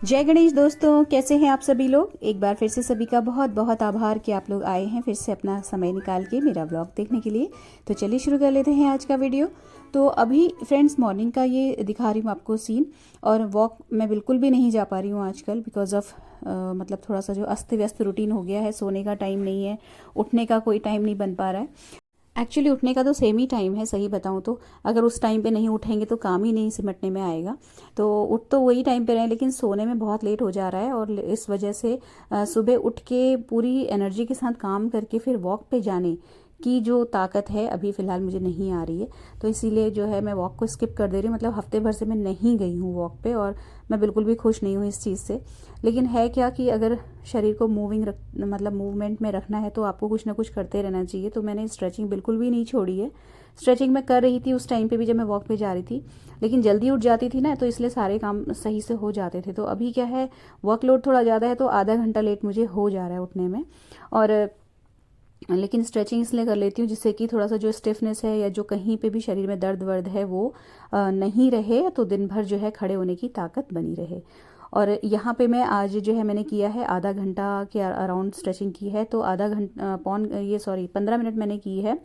जय गणेश दोस्तों, कैसे हैं आप सभी लोग। एक बार फिर से सभी का बहुत बहुत आभार कि आप लोग आए हैं फिर से अपना समय निकाल के मेरा व्लॉग देखने के लिए। तो चलिए शुरू कर लेते हैं आज का वीडियो। तो अभी फ्रेंड्स मॉर्निंग का ये दिखा रही हूँ आपको सीन। और वॉक मैं बिल्कुल भी नहीं जा पा रही हूँ आजकल बिकॉज ऑफ मतलब थोड़ा सा जो अस्त व्यस्त रूटीन हो गया है। सोने का टाइम नहीं है, उठने का कोई टाइम नहीं बन पा रहा है। एक्चुअली उठने का तो सेम ही टाइम है, सही बताऊं तो अगर उस टाइम पे नहीं उठेंगे तो काम ही नहीं सिमटने में आएगा। तो उठ तो वही टाइम पे रहे, लेकिन सोने में बहुत लेट हो जा रहा है। और इस वजह से सुबह उठ के पूरी एनर्जी के साथ काम करके फिर वॉक पे जाने की जो ताकत है अभी फ़िलहाल मुझे नहीं आ रही है। तो इसीलिए जो है मैं वॉक को स्किप कर दे रही हूँ। मतलब हफ्ते भर से मैं नहीं गई हूँ वॉक पे और मैं बिल्कुल भी खुश नहीं हूँ इस चीज़ से। लेकिन है क्या कि अगर शरीर को मतलब मूवमेंट में रखना है तो आपको कुछ ना कुछ करते रहना चाहिए। तो मैंने स्ट्रेचिंग बिल्कुल भी नहीं छोड़ी है। स्ट्रेचिंग मैं कर रही थी उस टाइम पे भी जब मैं वॉक पे जा रही थी, लेकिन जल्दी उठ जाती थी ना तो इसलिए सारे काम सही से हो जाते थे। तो अभी क्या है, वर्कलोड थोड़ा ज़्यादा है तो आधा घंटा लेट मुझे हो जा रहा है उठने में। और लेकिन स्ट्रेचिंग इसलिए कर लेती हूँ जिससे कि थोड़ा सा जो स्टिफनेस है या जो कहीं पे भी शरीर में दर्द वर्द है वो नहीं रहे, तो दिन भर जो है खड़े होने की ताकत बनी रहे। और यहाँ पे मैं आज जो है मैंने किया है आधा घंटा के अराउंड स्ट्रेचिंग की है। तो आधा घंटा 15 मिनट मैंने की है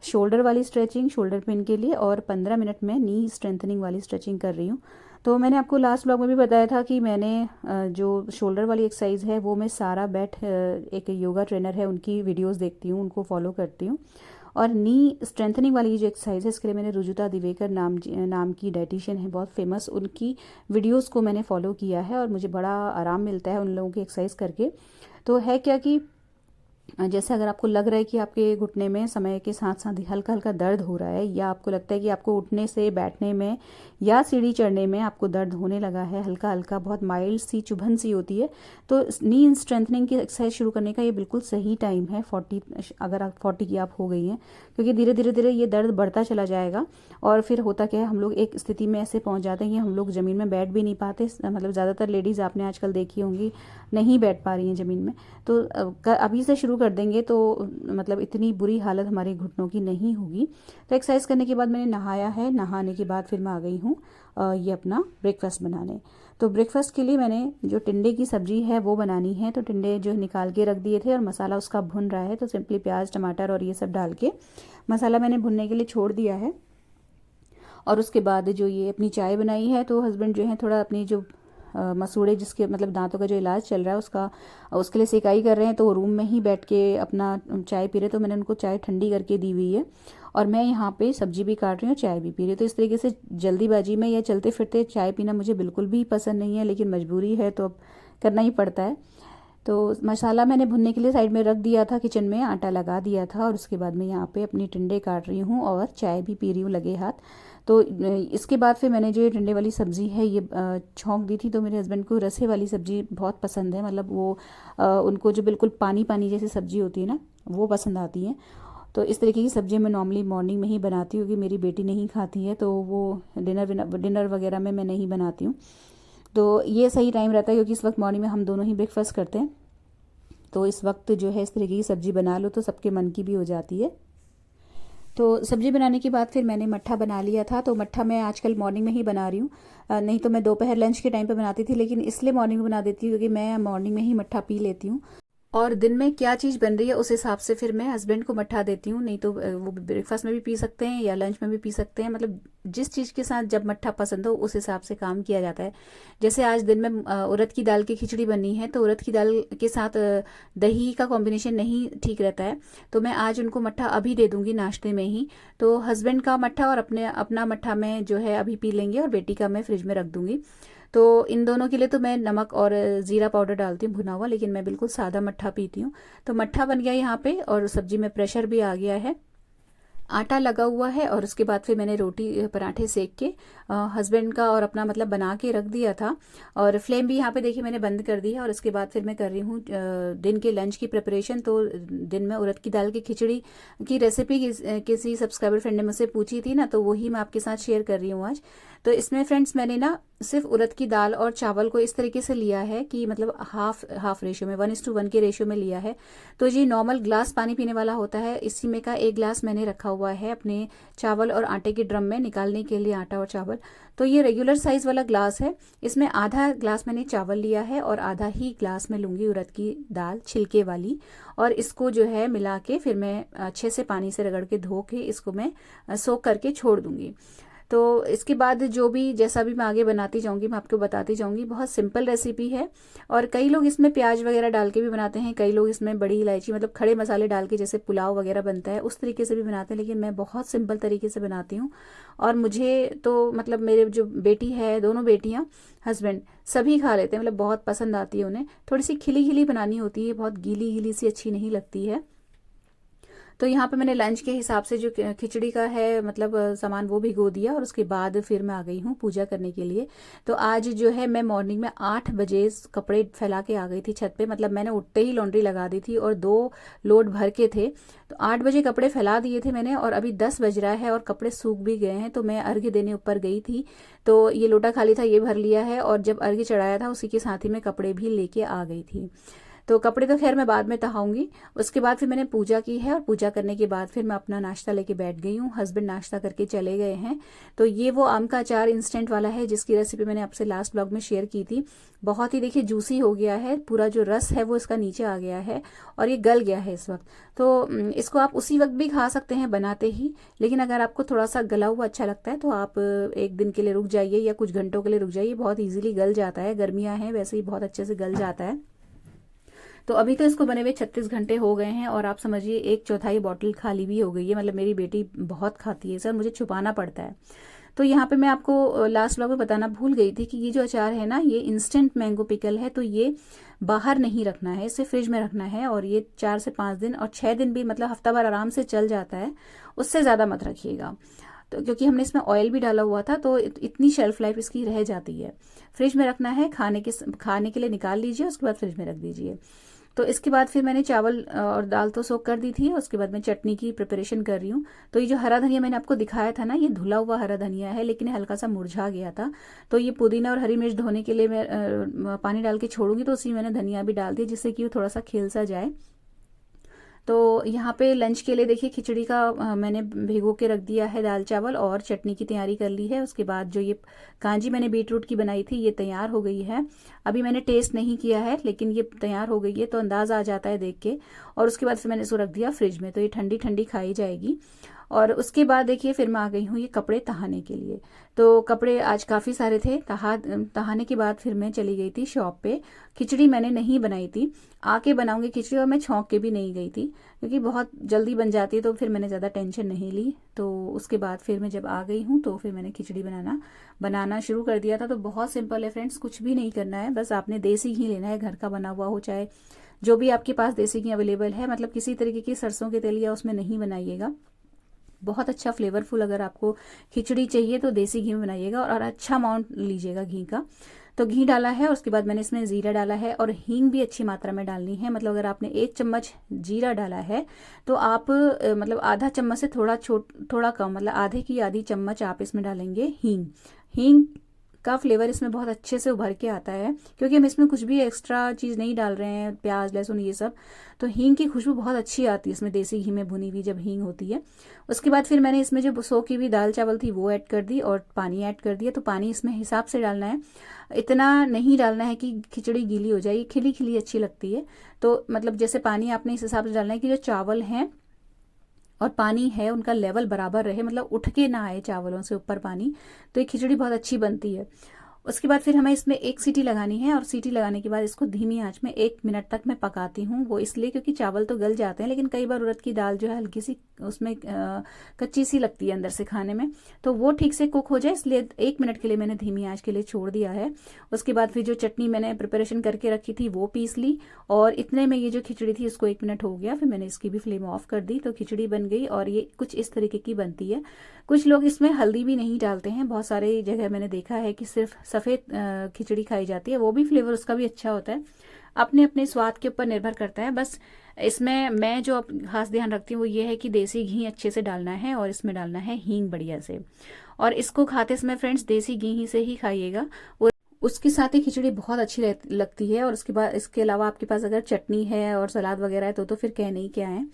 शोल्डर वाली स्ट्रेचिंग, शोल्डर पेन के लिए। और 15 मिनट में नी स्ट्रेंथनिंग वाली स्ट्रेचिंग कर रही हूँ। तो मैंने आपको लास्ट ब्लॉग में भी बताया था कि मैंने जो शोल्डर वाली एक्सरसाइज है वो मैं सारा बैठ एक योगा ट्रेनर है उनकी वीडियोस देखती हूँ, उनको फॉलो करती हूँ। और नी स्ट्रेंथनिंग वाली जो एक्सरसाइज है इसके लिए मैंने रुजुता दिवेकर नाम की डाइटिशियन है बहुत फेमस, उनकी वीडियोस को मैंने फॉलो किया है और मुझे बड़ा आराम मिलता है उन लोगों की एक्सरसाइज करके। तो है क्या कि जैसे अगर आपको लग रहा है कि आपके घुटने में समय के साथ साथ हल्का हल्का दर्द हो रहा है, या आपको लगता है कि आपको उठने से बैठने में या सीढ़ी चढ़ने में आपको दर्द होने लगा है, हल्का हल्का बहुत माइल्ड सी चुभन सी होती है, तो नी स्ट्रेंथनिंग की एक्सरसाइज शुरू करने का ये बिल्कुल सही टाइम है। 40 अगर आप 40 की आप हो गई हैं, क्योंकि धीरे धीरे धीरे ये दर्द बढ़ता चला जाएगा। और फिर होता क्या है, हम लोग एक स्थिति में ऐसे पहुंच जाते हैं कि हम लोग ज़मीन में बैठ भी नहीं पाते। मतलब ज़्यादातर लेडीज़ आपने आजकल देखी होंगी नहीं बैठ पा रही हैं ज़मीन में। तो अभी से शुरू कर देंगे तो मतलब इतनी बुरी हालत हमारे घुटनों की नहीं होगी। तो एक्सरसाइज करने के बाद मैंने नहाया है, नहाने के बाद फिर मैं आ गई हूँ ये अपना ब्रेकफास्ट बनाने। तो ब्रेकफास्ट के लिए मैंने जो टिंडे की सब्जी है वो बनानी है। तो टिंडे जो निकाल के रख दिए थे और मसाला उसका भुन रहा है, तो सिंपली प्याज टमाटर और ये सब डाल के मसाला मैंने भुनने के लिए छोड़ दिया है। और उसके बाद जो ये अपनी चाय बनाई है, तो हस्बैंड जो है थोड़ा अपनी जो मसूड़े जिसके मतलब दांतों का जो इलाज चल रहा है उसका उसके लिए सेकाई कर रहे हैं, तो वो रूम में ही बैठ के अपना चाय पी रहे। तो मैंने उनको चाय ठंडी करके दी हुई है और मैं यहाँ पे सब्जी भी काट रही हूँ, चाय भी पी रही हूँ। तो इस तरीके से जल्दीबाजी में या चलते फिरते चाय पीना मुझे बिल्कुल भी पसंद नहीं है, लेकिन मजबूरी है तो अब करना ही पड़ता है। तो मसाला मैंने भुनने के लिए साइड में रख दिया था, किचन में आटा लगा दिया था। और उसके बाद मैं यहाँ पे अपनी टिंडे काट रही हूँ और चाय भी पी रही हूँ लगे हाथ। तो इसके बाद फिर मैंने जो ये टिंडे वाली सब्ज़ी है ये छौंक दी थी। तो मेरे हस्बैंड को रसे वाली सब्ज़ी बहुत पसंद है, मतलब वो उनको जो बिल्कुल पानी पानी जैसी सब्ज़ी होती है ना वो पसंद आती है। तो इस तरीके की सब्ज़ी मैं नॉर्मली मॉर्निंग में ही बनाती हूँ, क्योंकि मेरी बेटी नहीं खाती है तो वो डिनर वगैरह में मैं नहीं बनाती हूँ। तो ये सही टाइम रहता है क्योंकि इस वक्त मॉर्निंग में हम दोनों ही ब्रेकफास्ट करते हैं। तो इस वक्त जो है इस तरीके की सब्ज़ी बना लो तो सबके मन की भी हो जाती है। तो सब्ज़ी बनाने के बाद फिर मैंने मट्ठा बना लिया था। तो मट्ठा मैं आजकल मॉर्निंग में ही बना रही हूँ, नहीं तो मैं दोपहर लंच के टाइम पे बनाती थी, लेकिन इसलिए मॉर्निंग में बना देती हूँ क्योंकि मैं मॉर्निंग में ही मट्ठा पी लेती हूँ। और दिन में क्या चीज़ बन रही है उस हिसाब से फिर मैं हस्बैंड को मट्ठा देती हूँ। नहीं तो वो ब्रेकफास्ट में भी पी सकते हैं या लंच में भी पी सकते हैं, मतलब जिस चीज़ के साथ जब मट्ठा पसंद हो उस हिसाब से काम किया जाता है। जैसे आज दिन में उड़द की दाल की खिचड़ी बनी है, तो उड़द की दाल के साथ दही का कॉम्बिनेशन नहीं ठीक रहता है, तो मैं आज उनको मट्ठा अभी दे दूंगी नाश्ते में ही। तो हस्बैंड का मट्ठा और अपना मट्ठा मैं जो है अभी पी लेंगे और बेटी का मैं फ्रिज में रख दूंगी। तो इन दोनों के लिए तो मैं नमक और ज़ीरा पाउडर डालती हूँ भुना हुआ, लेकिन मैं बिल्कुल सादा मट्ठा पीती हूँ। तो मट्ठा बन गया यहाँ पे और सब्जी में प्रेशर भी आ गया है, आटा लगा हुआ है। और उसके बाद फिर मैंने रोटी पराठे सेक के हस्बैंड का और अपना मतलब बना के रख दिया था। और फ्लेम भी यहाँ पे देखिए मैंने बंद कर दी है। और उसके बाद फिर मैं कर रही हूँ दिन के लंच की प्रिपरेशन। तो दिन में उड़द की दाल की खिचड़ी की रेसिपी किसी सब्सक्राइबर फ्रेंड ने मुझसे पूछी थी ना, तो वही मैं आपके साथ शेयर कर रही हूँ आज। तो इसमें फ्रेंड्स मैंने ना सिर्फ उड़द की दाल और चावल को इस तरीके से लिया है कि मतलब हाफ रेशियो में 1:1 के रेशियो में लिया है। तो ये नॉर्मल ग्लास पानी पीने वाला होता है, इसी में का 1 ग्लास मैंने रखा हुआ है अपने चावल और आटे के ड्रम में निकालने के लिए, आटा और चावल। तो ये रेगुलर साइज वाला ग्लास है, इसमें आधा ग्लास मैंने चावल लिया है और आधा ही ग्लास में लूँगी उड़द की दाल छिलके वाली। और इसको जो है मिला के फिर मैं अच्छे से पानी से रगड़ के धो के इसको मैं सोक करके छोड़ दूँगी। तो इसके बाद जो भी जैसा भी मैं आगे बनाती जाऊंगी मैं आपको बताती जाऊंगी। बहुत सिंपल रेसिपी है और कई लोग इसमें प्याज वगैरह डाल के भी बनाते हैं, कई लोग इसमें बड़ी इलायची मतलब खड़े मसाले डाल के जैसे पुलाव वगैरह बनता है उस तरीके से भी बनाते हैं, लेकिन मैं बहुत सिंपल तरीके से बनाती हूँ। और मुझे तो मतलब मेरे जो बेटी है, दोनों बेटियाँ, हस्बैंड सभी खा लेते हैं, मतलब बहुत पसंद आती है उन्हें। थोड़ी सी खिली खिली बनानी होती है, बहुत गीली गीली सी अच्छी नहीं लगती है। तो यहाँ पे मैंने लंच के हिसाब से जो खिचड़ी का है मतलब सामान वो भिगो दिया और उसके बाद फिर मैं आ गई हूँ पूजा करने के लिए। तो आज जो है मैं मॉर्निंग में 8 बजे कपड़े फैला के आ गई थी छत पे, मतलब मैंने उठते ही लॉन्ड्री लगा दी थी और 2 लोड भर के थे। तो 8 बजे कपड़े फैला दिए थे मैंने और अभी 10 बज रहा है और कपड़े सूख भी गए हैं। तो मैं अर्घ्य देने ऊपर गई थी, तो ये लोटा खाली था, ये भर लिया है और जब अर्घ्य चढ़ाया था उसी के साथ ही मैं कपड़े भी लेके आ गई थी। तो कपड़े तो खैर मैं बाद में तहाऊंगी। उसके बाद फिर मैंने पूजा की है और पूजा करने के बाद फिर मैं अपना नाश्ता लेके बैठ गई हूँ। हस्बैंड नाश्ता करके चले गए हैं। तो ये वो आम का अचार इंस्टेंट वाला है जिसकी रेसिपी मैंने आपसे लास्ट ब्लॉग में शेयर की थी। बहुत ही देखिए जूसी हो गया है, पूरा जो रस है वो इसका नीचे आ गया है और ये गल गया है इस वक्त। तो इसको आप उसी वक्त भी खा सकते हैं बनाते ही, लेकिन अगर आपको थोड़ा सा गला हुआ अच्छा लगता है तो आप 1 दिन के लिए रुक जाइए या कुछ घंटों के लिए रुक जाइए, बहुत ईजिली गल जाता है। गर्मियाँ हैं वैसे ही बहुत अच्छे से गल जाता है। तो अभी तो इसको बने हुए 36 घंटे हो गए हैं और आप समझिए 1/4 बॉटल खाली भी हो गई है। मतलब मेरी बेटी बहुत खाती है सर, मुझे छुपाना पड़ता है। तो यहाँ पे मैं आपको लास्ट व्लॉग में बताना भूल गई थी कि ये जो अचार है ना, ये इंस्टेंट मैंगो पिकल है। तो ये बाहर नहीं रखना है, इसे फ्रिज में रखना है और ये 4 से 5 दिन और 6 दिन भी मतलब हफ्ता भर आराम से चल जाता है, उससे ज़्यादा मत रखिएगा। तो क्योंकि हमने इसमें ऑयल भी डाला हुआ था तो इतनी शेल्फ लाइफ इसकी रह जाती है। फ्रिज में रखना है, खाने के लिए निकाल लीजिए, उसके बाद फ्रिज में रख दीजिए। तो इसके बाद फिर मैंने चावल और दाल तो सोक कर दी थी, उसके बाद मैं चटनी की प्रिपरेशन कर रही हूँ। तो ये जो हरा धनिया मैंने आपको दिखाया था ना, ये धुला हुआ हरा धनिया है लेकिन हल्का सा मुरझा गया था। तो ये पुदीना और हरी मिर्च धोने के लिए मैं पानी डाल के छोड़ूंगी, तो उसी मैंने धनिया भी डाल दिया जिससे कि वो थोड़ा सा खिल सा जाए। तो यहाँ पे लंच के लिए देखिए खिचड़ी का मैंने भिगो के रख दिया है, दाल चावल और चटनी की तैयारी कर ली है। उसके बाद जो ये कांजी मैंने बीट रूट की बनाई थी ये तैयार हो गई है। अभी मैंने टेस्ट नहीं किया है लेकिन ये तैयार हो गई है तो अंदाज़ आ जाता है देख के। और उसके बाद फिर मैंने इसको रख दिया फ्रिज में, तो ये ठंडी ठंडी खाई जाएगी। और उसके बाद देखिए फिर मैं आ गई हूँ ये कपड़े तहाने के लिए। तो कपड़े आज काफ़ी सारे थे, तहाने के बाद फिर मैं चली गई थी शॉप पे। खिचड़ी मैंने नहीं बनाई थी, आके बनाऊंगी खिचड़ी, और मैं छौंक के भी नहीं गई थी क्योंकि बहुत जल्दी बन जाती है तो फिर मैंने ज़्यादा टेंशन नहीं ली। तो उसके बाद फिर मैं जब आ गई हूँ तो फिर मैंने खिचड़ी बनाना शुरू कर दिया था। तो बहुत सिंपल है फ्रेंड्स, कुछ भी नहीं करना है, बस आपने देसी घी लेना है, घर का बना हुआ हो चाहे जो भी आपके पास देसी घी अवेलेबल है। मतलब किसी तरीके की सरसों के तेल या उसमें नहीं बनाइएगा। बहुत अच्छा फ्लेवरफुल अगर आपको खिचड़ी चाहिए तो देसी घी में बनाइएगा और अच्छा अमाउंट लीजिएगा घी का। तो घी डाला है, उसके बाद मैंने इसमें जीरा डाला है और हींग भी अच्छी मात्रा में डालनी है। मतलब अगर आपने 1 चम्मच जीरा डाला है तो आप मतलब आधा चम्मच से थोड़ा कम, मतलब आधे की आधी चम्मच आप इसमें डालेंगे हींग का फ्लेवर इसमें बहुत अच्छे से उभर के आता है क्योंकि हम इसमें कुछ भी एक्स्ट्रा चीज़ नहीं डाल रहे हैं, प्याज लहसुन ये सब। तो हींग की खुशबू बहुत अच्छी आती है इसमें, देसी घी में भुनी हुई जब हींग होती है। उसके बाद फिर मैंने इसमें जो सो की हुई दाल चावल थी वो ऐड कर दी और पानी ऐड कर दिया। तो पानी इसमें हिसाब से डालना है, इतना नहीं डालना है कि खिचड़ी गीली हो जाए, खिली खिली अच्छी लगती है। तो मतलब जैसे पानी आपने इस हिसाब से डालना है कि जो चावल हैं और पानी है उनका लेवल बराबर रहे, मतलब उठ के ना आए चावलों से ऊपर पानी, तो ये खिचड़ी बहुत अच्छी बनती है। उसके बाद फिर हमें इसमें 1 सीटी लगानी है और सीटी लगाने के बाद इसको धीमी आंच में 1 मिनट तक मैं पकाती हूँ। वो इसलिए क्योंकि चावल तो गल जाते हैं लेकिन कई बार उड़द की दाल जो है हल्की सी उसमें कच्ची सी लगती है अंदर से खाने में, तो वो ठीक से कुक हो जाए इसलिए 1 मिनट के लिए मैंने धीमी आंच के लिए छोड़ दिया है। उसके बाद फिर जो चटनी मैंने प्रिपरेशन करके रखी थी वो पीस ली और इतने में ये जो खिचड़ी थी उसको 1 मिनट हो गया, फिर मैंने इसकी भी फ्लेम ऑफ कर दी। तो खिचड़ी बन गई और ये कुछ इस तरीके की बनती है। कुछ लोग इसमें हल्दी भी नहीं डालते हैं, बहुत सारे जगह मैंने देखा है कि सिर्फ सफ़ेद खिचड़ी खाई जाती है, वो भी फ्लेवर उसका भी अच्छा होता है। अपने अपने स्वाद के ऊपर निर्भर करता है। बस इसमें मैं जो खास ध्यान रखती हूँ वो ये है कि देसी घी अच्छे से डालना है और इसमें डालना है हींग बढ़िया से। और इसको खाते समय फ्रेंड्स देसी घी ही से ही खाइएगा। और उसके साथ ही खिचड़ी बहुत अच्छी लगती है। और उसके बाद इसके अलावा आपके पास अगर चटनी है और सलाद वगैरह है तो फिर कहने ही क्या है।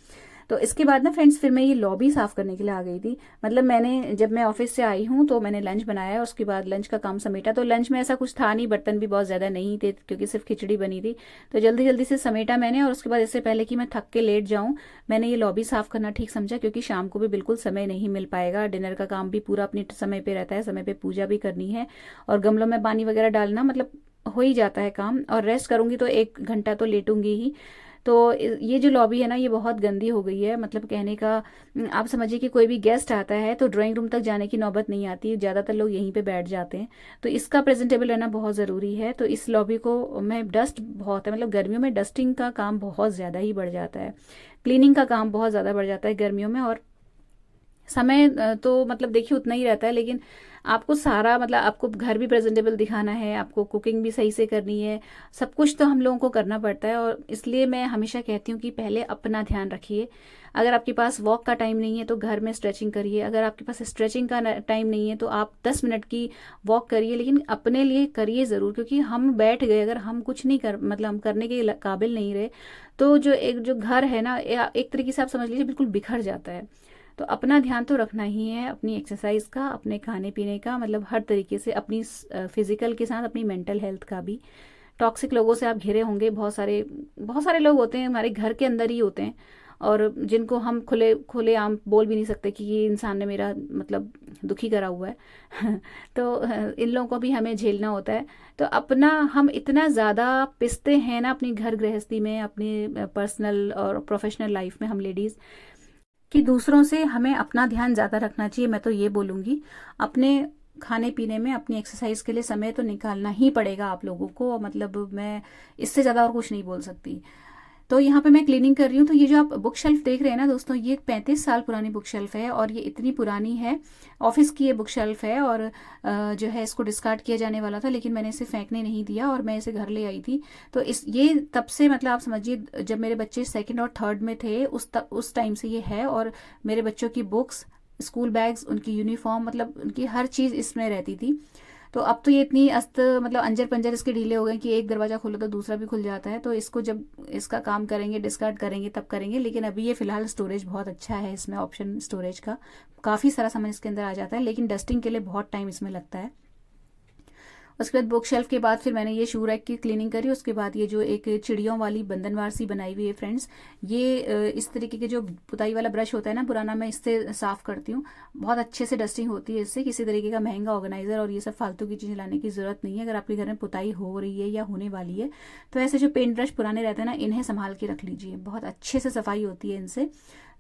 तो इसके बाद ना फ्रेंड्स फिर मैं ये लॉबी साफ़ करने के लिए आ गई थी। मतलब मैंने जब मैं ऑफिस से आई हूँ तो मैंने लंच बनाया और उसके बाद लंच का काम समेटा। तो लंच में ऐसा कुछ था नहीं, बर्तन भी बहुत ज़्यादा नहीं थे क्योंकि सिर्फ खिचड़ी बनी थी। तो जल्दी जल्दी से समेटा मैंने। और उसके बाद इससे पहले कि मैं थक के लेट जाऊँ, मैंने ये लॉबी साफ़ करना ठीक समझा, क्योंकि शाम को भी बिल्कुल समय नहीं मिल पाएगा। डिनर का काम भी पूरा अपने समय पर रहता है, समय पर पूजा भी करनी है और गमलों में पानी वगैरह डालना, मतलब हो ही जाता है काम। और रेस्ट करूँगी तो 1 घंटा तो लेटूंगी ही। तो ये जो लॉबी है ना ये बहुत गंदी हो गई है। मतलब कहने का आप समझिए कि कोई भी गेस्ट आता है तो ड्राइंग रूम तक जाने की नौबत नहीं आती, ज़्यादातर लोग यहीं पे बैठ जाते हैं। तो इसका प्रेजेंटेबल रहना बहुत ज़रूरी है। तो इस लॉबी को मैं डस्ट बहुत है, मतलब गर्मियों में डस्टिंग का काम बहुत ज़्यादा ही बढ़ जाता है, क्लीनिंग का काम बहुत ज़्यादा बढ़ जाता है गर्मियों में। और समय तो मतलब देखिए उतना ही रहता है, लेकिन आपको सारा मतलब आपको घर भी प्रेजेंटेबल दिखाना है, आपको कुकिंग भी सही से करनी है, सब कुछ तो हम लोगों को करना पड़ता है। और इसलिए मैं हमेशा कहती हूँ कि पहले अपना ध्यान रखिए। अगर आपके पास वॉक का टाइम नहीं है तो घर में स्ट्रेचिंग करिए। अगर आपके पास स्ट्रेचिंग का टाइम नहीं है तो आप 10 मिनट की वॉक करिए, लेकिन अपने लिए करिए ज़रूर। क्योंकि हम बैठ गए, अगर हम कुछ नहीं कर मतलब हम करने के काबिल नहीं रहे तो जो घर है ना एक तरीके से आप समझ लीजिए बिल्कुल बिखर जाता है। तो अपना ध्यान तो रखना ही है, अपनी एक्सरसाइज का, अपने खाने पीने का, मतलब हर तरीके से अपनी फिजिकल के साथ अपनी मेंटल हेल्थ का भी। टॉक्सिक लोगों से आप घिरे होंगे, बहुत सारे लोग होते हैं हमारे घर के अंदर ही होते हैं और जिनको हम खुले आम बोल भी नहीं सकते कि ये इंसान ने मेरा मतलब दुखी करा हुआ है तो इन लोगों को भी हमें झेलना होता है। तो अपना हम इतना ज़्यादा पिसते हैं ना अपनी घर गृहस्थी में, अपने पर्सनल और प्रोफेशनल लाइफ में हम लेडीज़, कि दूसरों से हमें अपना ध्यान ज़्यादा रखना चाहिए। मैं तो ये बोलूँगी अपने खाने पीने में, अपनी एक्सरसाइज के लिए समय तो निकालना ही पड़ेगा आप लोगों को। मतलब मैं इससे ज़्यादा और कुछ नहीं बोल सकती। तो यहाँ पे मैं क्लीनिंग कर रही हूँ। तो ये जो आप बुक शेल्फ देख रहे हैं ना दोस्तों, ये 35 साल पुरानी बुक शेल्फ है और ये इतनी पुरानी है, ऑफिस की ये बुक शेल्फ है। और जो है इसको डिस्कार्ड किया जाने वाला था, लेकिन मैंने इसे फेंकने नहीं दिया और मैं इसे घर ले आई थी। तो ये तब से मतलब आप समझिए जब मेरे बच्चे 2nd और 3rd में थे उस टाइम से ये है। और मेरे बच्चों की बुक्स, स्कूल बैग्स, उनकी यूनिफॉर्म, मतलब उनकी हर चीज़ इसमें रहती थी। तो अब तो ये इतनी मतलब अंजर पंजर इसके ढीले हो गए कि एक दरवाजा खोलो तो दूसरा भी खुल जाता है। तो इसको जब इसका काम करेंगे, डिस्कार्ड करेंगे तब करेंगे। लेकिन अभी ये फिलहाल स्टोरेज बहुत अच्छा है, इसमें ऑप्शन स्टोरेज का काफ़ी सारा सामान इसके अंदर आ जाता है, लेकिन डस्टिंग के लिए बहुत टाइम इसमें लगता है। उसके बाद बुक शेल्फ के बाद फिर मैंने ये शू रैक की क्लीनिंग करी। उसके बाद ये जो एक चिड़ियों वाली बंधनवार सी बनाई हुई है फ्रेंड्स, ये इस तरीके के जो पुताई वाला ब्रश होता है ना पुराना, मैं इससे साफ़ करती हूँ। बहुत अच्छे से डस्टिंग होती है इससे। किसी तरीके का महंगा ऑर्गेनाइजर और ये सब फालतू की चीज़ें लाने की ज़रूरत नहीं है। अगर आपके घर में पुताई हो रही है या होने वाली है तो ऐसे जो पेंट ब्रश पुराने रहते हैं ना, इन्हें संभाल के रख लीजिए। बहुत अच्छे से सफाई होती है इनसे,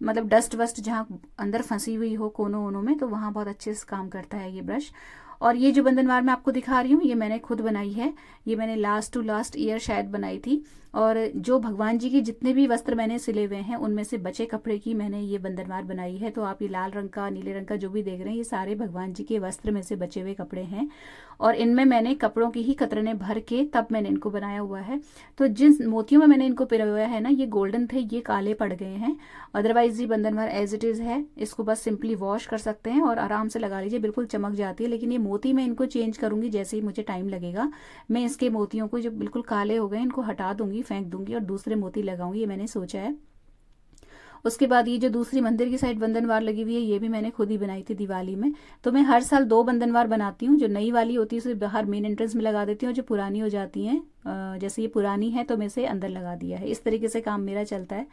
मतलब डस्ट वस्ट जहाँ अंदर फंसी हुई हो कोनों वोनों में, तो वहाँ बहुत अच्छे से काम करता है ये ब्रश। और ये जो बंधनवार मैं आपको दिखा रही हूँ ये मैंने खुद बनाई है। ये मैंने लास्ट ईयर शायद बनाई थी। और जो भगवान जी के जितने भी वस्त्र मैंने सिले हुए हैं उनमें से बचे कपड़े की मैंने ये बंधनवार बनाई है। तो आप ये लाल रंग का, नीले रंग का जो भी देख रहे हैं, ये सारे भगवान जी के वस्त्र में से बचे हुए कपड़े हैं। और इनमें मैंने कपड़ों की ही कतरने भर के तब मैंने इनको बनाया हुआ है। तो जिन मोतियों में मैंने इनको पिरोया है ना, ये गोल्डन थे, ये काले पड़ गए हैं। अदरवाइज ये बंधनवार एज इट इज़ है। इसको बस सिंपली वॉश कर सकते हैं और आराम से लगा लीजिए, बिल्कुल चमक जाती है। लेकिन ये मोती मैं इनको चेंज करूंगी जैसे ही मुझे टाइम लगेगा। मैं इसके मोतियों को जो बिल्कुल काले हो गए इनको हटा दूंगी, फेंक दूंगी और दूसरे मोती लगाऊंगी, ये मैंने सोचा है। उसके बाद ये जो दूसरी मंदिर की साइड बंधनवार लगी हुई है ये भी मैंने खुद ही बनाई थी दिवाली में। तो मैं हर साल 2 बंधनवार बनाती हूँ। जो नई वाली होती है उसे बाहर मेन एंट्रेंस में लगा देती हूँ, जो पुरानी हो जाती हैं जैसे ये पुरानी है तो मैं इसे अंदर लगा दिया है। इस तरीके से काम मेरा चलता है।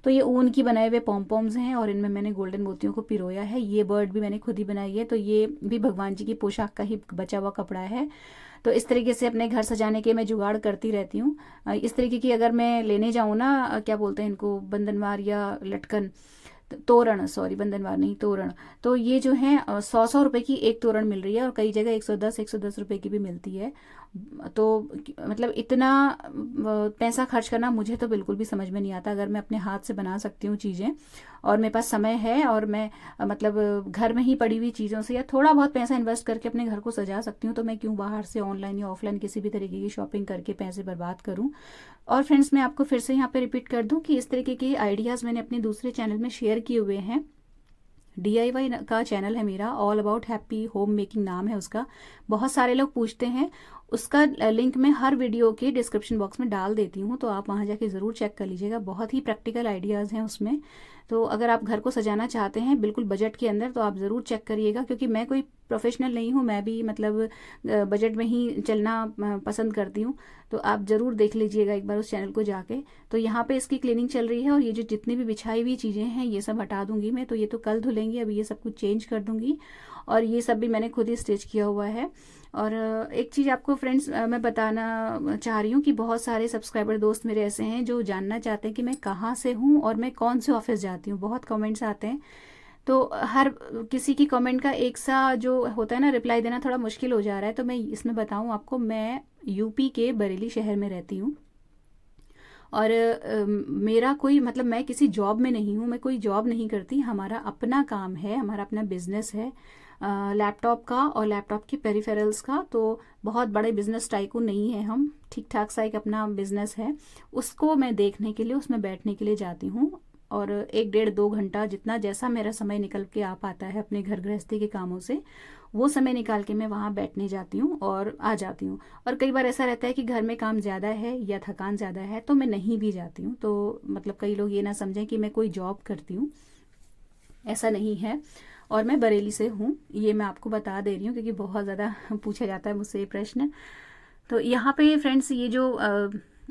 तो ये ऊन की बनाए हुए पॉम्पॉम्स हैं और इनमें मैंने गोल्डन मोतियों को पिरोया है। ये बर्ड भी मैंने खुद ही बनाई है। तो ये भी भगवान जी की पोशाक का ही बचा हुआ कपड़ा है। तो इस तरीके से अपने घर सजाने के मैं जुगाड़ करती रहती हूँ। इस तरीके की अगर मैं लेने जाऊँ ना, क्या बोलते हैं इनको, बंधनवार या लटकन, तोरण, सॉरी बंधनवार नहीं तोरण, तो ये जो है 100 रुपए की एक तोरण मिल रही है और कई जगह 110 रुपए की भी मिलती है। तो मतलब इतना पैसा खर्च करना मुझे तो बिल्कुल भी समझ में नहीं आता। अगर मैं अपने हाथ से बना सकती हूँ चीज़ें और मेरे पास समय है और मैं मतलब घर में ही पड़ी हुई चीज़ों से या थोड़ा बहुत पैसा इन्वेस्ट करके अपने घर को सजा सकती हूँ, तो मैं क्यों बाहर से ऑनलाइन या ऑफलाइन किसी भी तरीके की शॉपिंग करके पैसे बर्बाद करूँ। और फ्रेंड्स, मैं आपको फिर से यहाँ पे रिपीट कर दूँ कि इस तरीके के आइडियाज़ मैंने अपने दूसरे चैनल में शेयर किए हुए हैं। DIY का चैनल है मेरा, all about happy home making नाम है उसका। बहुत सारे लोग पूछते हैं, उसका लिंक मैं हर वीडियो के डिस्क्रिप्शन बॉक्स में डाल देती हूँ, तो आप वहाँ जाके ज़रूर चेक कर लीजिएगा। बहुत ही प्रैक्टिकल आइडियाज़ हैं उसमें। तो अगर आप घर को सजाना चाहते हैं बिल्कुल बजट के अंदर, तो आप ज़रूर चेक करिएगा, क्योंकि मैं कोई प्रोफेशनल नहीं हूँ, मैं भी मतलब बजट में ही चलना पसंद करती हूँ। तो आप ज़रूर देख लीजिएगा एक बार उस चैनल को जाके। तो यहाँ पे इसकी क्लीनिंग चल रही है और ये जो जितनी भी बिछाई हुई चीज़ें हैं ये सब हटा दूंगी मैं। तो ये तो कल धुलेंगी, अभी ये सब कुछ चेंज कर दूंगी। और ये सब भी मैंने खुद ही स्टिच किया हुआ है। और एक चीज़ आपको फ्रेंड्स मैं बताना चाह रही हूँ कि बहुत सारे सब्सक्राइबर दोस्त मेरे ऐसे हैं जो जानना चाहते हैं कि मैं कहाँ से हूँ और मैं कौन से ऑफिस जाती हूँ। बहुत कमेंट्स आते हैं, तो हर किसी की कमेंट का एक सा जो होता है ना रिप्लाई देना थोड़ा मुश्किल हो जा रहा है। तो मैं इसमें बताऊँ आपको, मैं यूपी के बरेली शहर में रहती हूँ। और मेरा कोई मतलब मैं किसी जॉब में नहीं हूँ, मैं कोई जॉब नहीं करती। हमारा अपना काम है, हमारा अपना बिजनेस है लैपटॉप का और लैपटॉप के पेरिफेरल्स का। तो बहुत बड़े बिजनेस टाइकून नहीं है हम, ठीक ठाक सा एक अपना बिजनेस है। उसको मैं देखने के लिए, उसमें बैठने के लिए जाती हूँ। और 1 डेढ़ 2 घंटा जितना जैसा मेरा समय निकल के आ पाता है अपने घर गृहस्थी के कामों से, वो समय निकाल के मैं वहाँ बैठने जाती हूँ और आ जाती हूँ। और कई बार ऐसा रहता है कि घर में काम ज़्यादा है या थकान ज़्यादा है तो मैं नहीं भी जाती हूँ। तो मतलब कई लोग ये ना समझें कि मैं कोई जॉब करती हूँ, ऐसा नहीं है। और मैं बरेली से हूँ, ये मैं आपको बता दे रही हूँ क्योंकि बहुत ज़्यादा पूछा जाता है मुझसे ये प्रश्न। तो यहाँ पे फ्रेंड्स ये जो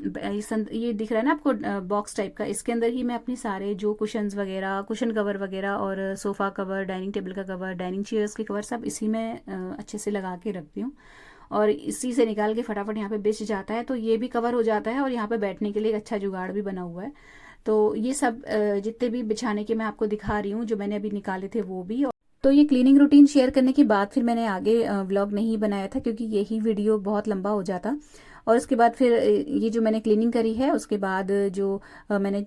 ये दिख रहा है ना आपको बॉक्स टाइप का, इसके अंदर ही मैं अपनी सारे जो कुशन्स वगैरह, कुशन कवर वगैरह और सोफ़ा कवर, डाइनिंग टेबल का कवर, डाइनिंग चेयर्स के कवर सब इसी में अच्छे से लगा के रखती हूँ। और इसी से निकाल के फटाफट यहाँ पे बिछ जाता है, तो ये भी कवर हो जाता है और यहाँ पे बैठने के लिए एक अच्छा जुगाड़ भी बना हुआ है। तो ये सब जितने भी बिछाने के मैं आपको दिखा रही हूँ जो मैंने अभी निकाले थे वो भी। तो ये क्लीनिंग रूटीन शेयर करने के बाद फिर मैंने आगे व्लॉग नहीं बनाया था क्योंकि यही वीडियो बहुत लंबा हो जाता। और उसके बाद फिर ये जो मैंने क्लीनिंग करी है उसके बाद जो मैंने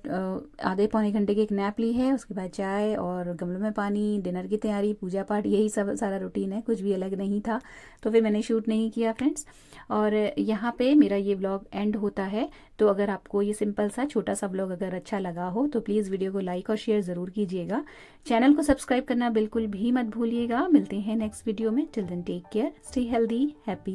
आधे पौने घंटे की एक नैप ली है, उसके बाद चाय और गमलों में पानी, डिनर की तैयारी, पूजा पाठ, यही सब सारा रूटीन है, कुछ भी अलग नहीं था। तो फिर मैंने शूट नहीं किया फ्रेंड्स। और यहाँ पे मेरा ये व्लॉग एंड होता है। तो अगर आपको ये सिंपल सा छोटा सा व्लॉग अगर अच्छा लगा हो तो प्लीज़ वीडियो को लाइक और शेयर ज़रूर कीजिएगा। चैनल को सब्सक्राइब करना बिल्कुल भी मत भूलिएगा। मिलते हैं नेक्स्ट वीडियो में। Till then take care, stay healthy, happy.